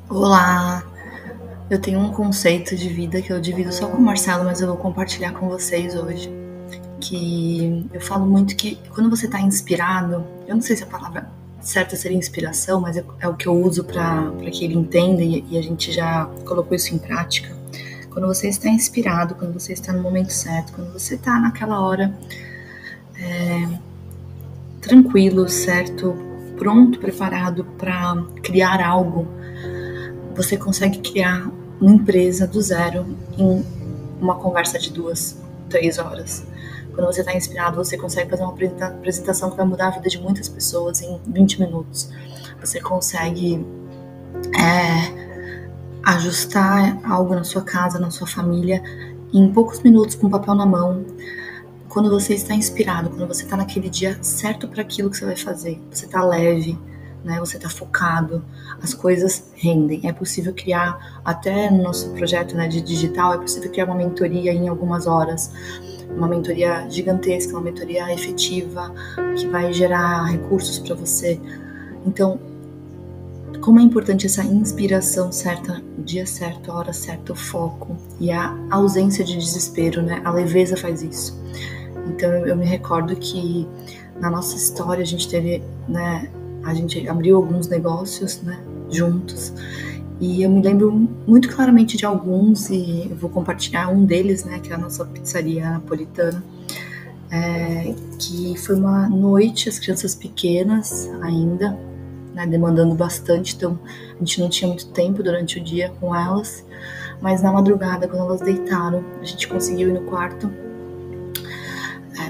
Olá, eu tenho um conceito de vida que eu divido só com o Marcelo, mas eu vou compartilhar com vocês hoje. Que eu falo muito que quando você está inspirado, eu não sei se a palavra certa seria inspiração, mas é o que eu uso para que ele entenda e a gente já colocou isso em prática. Quando você está inspirado, quando você está no momento certo, quando você está naquela hora tranquilo, certo, pronto, preparado para criar algo, você consegue criar uma empresa do zero em uma conversa de 2, 3 horas. Quando você está inspirado, você consegue fazer uma apresentação que vai mudar a vida de muitas pessoas em 20 minutos. Você consegue ajustar algo na sua casa, na sua família, em poucos minutos, com papel na mão. Quando você está inspirado, quando você está naquele dia certo para aquilo que você vai fazer, você está leve, né? Você está focado, as coisas rendem. É possível criar, até no nosso projeto, né, de digital, é possível criar uma mentoria em algumas horas, uma mentoria gigantesca, uma mentoria efetiva, que vai gerar recursos para você. Então, como é importante essa inspiração certa, o dia certo, a hora certa, o foco e a ausência de desespero, né? A leveza faz isso. Então eu me recordo que na nossa história a gente teve, né, a gente abriu alguns negócios, né, juntos, e eu me lembro muito claramente de alguns, e eu vou compartilhar um deles, né, que é a nossa pizzaria napolitana, que foi uma noite, as crianças pequenas ainda, né, demandando bastante, então a gente não tinha muito tempo durante o dia com elas, mas na madrugada, quando elas deitaram, a gente conseguiu ir no quarto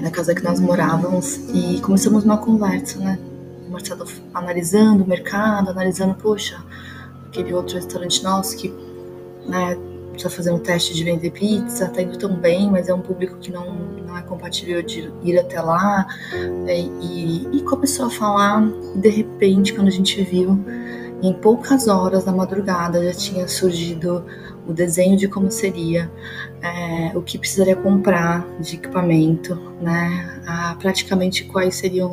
na casa que nós morávamos e começamos uma conversa, né? O Marcelo analisando o mercado, analisando, poxa, aquele outro restaurante nosso que, né, está fazendo teste de vender pizza, tá indo tão bem, mas é um público que não é compatível de ir até lá, e começou a falar, e de repente, quando a gente viu, em poucas horas da madrugada já tinha surgido o desenho de como seria, o que precisaria comprar de equipamento, né? Praticamente quais seriam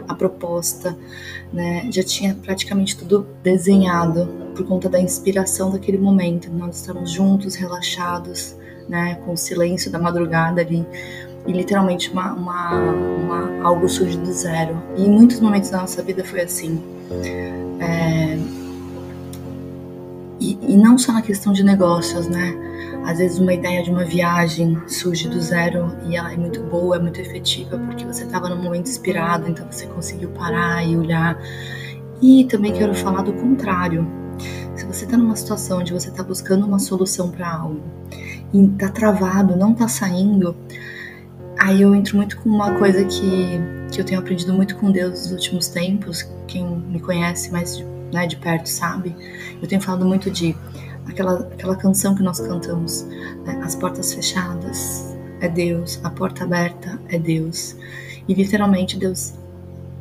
a proposta, né? Já tinha praticamente tudo desenhado por conta da inspiração daquele momento. Nós estávamos juntos, relaxados, né? Com o silêncio da madrugada ali. E literalmente algo surge do zero. E em muitos momentos da nossa vida foi assim. E não só na questão de negócios, né? Às vezes uma ideia de uma viagem surge do zero e ela é muito boa, é muito efetiva, porque você estava num momento inspirado, então você conseguiu parar e olhar. E também quero falar do contrário. Se você está numa situação onde você está buscando uma solução para algo e está travado, não está saindo, aí eu entro muito com uma coisa que eu tenho aprendido muito com Deus nos últimos tempos. Quem me conhece mais de perto sabe, eu tenho falado muito de aquela canção que nós cantamos, né? As portas fechadas é Deus, a porta aberta é Deus, e literalmente Deus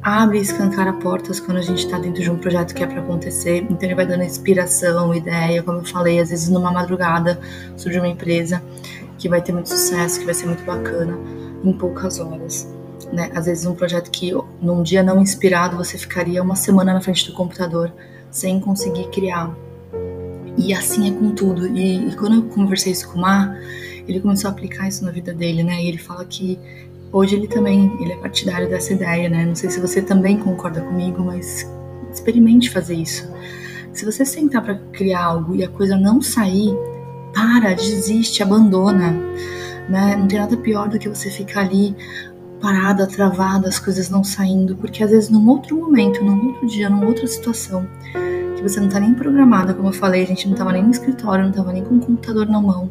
abre e escancara portas quando a gente está dentro de um projeto que é para acontecer. Então ele vai dando inspiração, ideia, como eu falei, às vezes numa madrugada surge uma empresa que vai ter muito sucesso, que vai ser muito bacana em poucas horas, né? Às vezes um projeto que num dia não inspirado você ficaria uma semana na frente do computador sem conseguir criar. E assim é com tudo. E quando eu conversei isso com o Mar, ele começou a aplicar isso na vida dele, né? E ele fala que hoje ele é partidário dessa ideia, né? Não sei se você também concorda comigo, mas experimente fazer isso. Se você sentar para criar algo e a coisa não sair, para, desiste, abandona, né? Não tem nada pior do que você ficar ali parada, travada, as coisas não saindo, porque às vezes num outro momento, num outro dia, numa outra situação, que você não tá nem programada, como eu falei, a gente não tava nem no escritório, não tava nem com o computador na mão,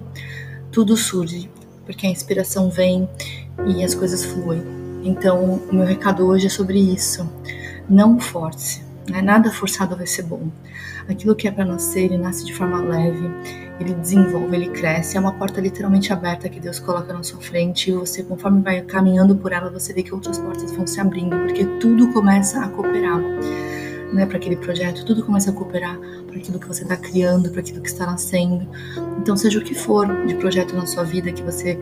tudo surge, porque a inspiração vem e as coisas fluem. Então, o meu recado hoje é sobre isso. Não force, né? Nada forçado vai ser bom. Aquilo que é para nascer, ele nasce de forma leve, ele desenvolve, ele cresce. É uma porta literalmente aberta que Deus coloca na sua frente, e você, conforme vai caminhando por ela, você vê que outras portas vão se abrindo, porque tudo começa a cooperar, né, para aquele projeto, tudo começa a cooperar para aquilo que você está criando, para aquilo que está nascendo. Então, seja o que for de projeto na sua vida que você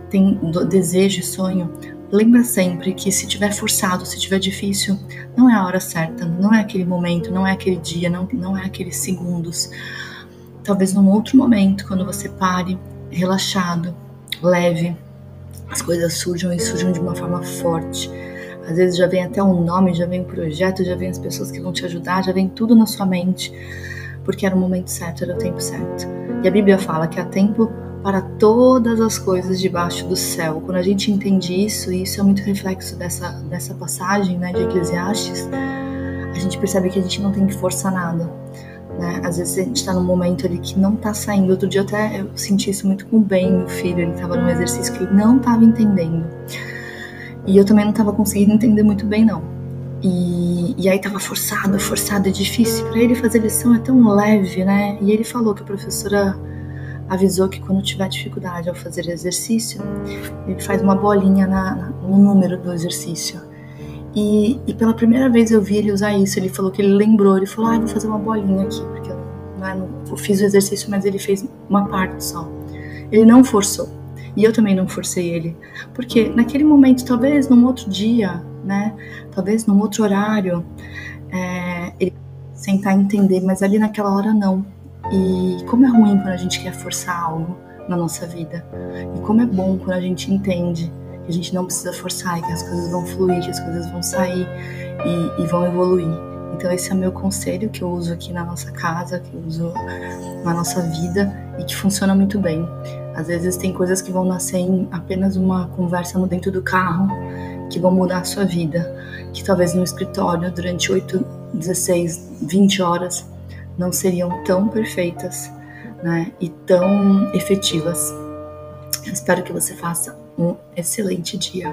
tem desejo e sonho, lembra sempre que se tiver forçado, se tiver difícil, não é a hora certa, não é aquele momento, não é aquele dia, não é aqueles segundos. Talvez num outro momento, quando você pare, relaxado, leve, as coisas surjam e surjam de uma forma forte. Às vezes já vem até um nome, já vem um projeto, já vem as pessoas que vão te ajudar, já vem tudo na sua mente, porque era o momento certo, era o tempo certo. E a Bíblia fala que há tempo para todas as coisas debaixo do céu. Quando a gente entende isso, e isso é muito reflexo dessa passagem, né, de Eclesiastes, a gente percebe que a gente não tem que forçar nada, né? Às vezes a gente está num momento ali que não tá saindo. Outro dia eu senti isso muito com o Ben, meu filho. Ele estava num exercício que ele não estava entendendo. E eu também não estava conseguindo entender muito bem, não. E aí tava forçado, é difícil. Para ele fazer lição é tão leve, né? E ele falou que a professora avisou que quando tiver dificuldade ao fazer exercício, ele faz uma bolinha no número do exercício. E pela primeira vez eu vi ele usar isso. Ele falou que ele lembrou, ele falou, vou fazer uma bolinha aqui, porque eu fiz o exercício, mas ele fez uma parte só. Ele não forçou. E eu também não forcei ele. Porque naquele momento, talvez num outro dia, né? Talvez num outro horário, ele sentar e entender, mas ali naquela hora não. E como é ruim quando a gente quer forçar algo na nossa vida. E como é bom quando a gente entende que a gente não precisa forçar e que as coisas vão fluir, que as coisas vão sair e vão evoluir. Então esse é o meu conselho que eu uso aqui na nossa casa, que eu uso na nossa vida e que funciona muito bem. Às vezes tem coisas que vão nascer em apenas uma conversa no dentro do carro, que vão mudar a sua vida, que talvez no escritório durante 8, 16, 20 horas não seriam tão perfeitas, né, e tão efetivas. Eu espero que você faça um excelente dia.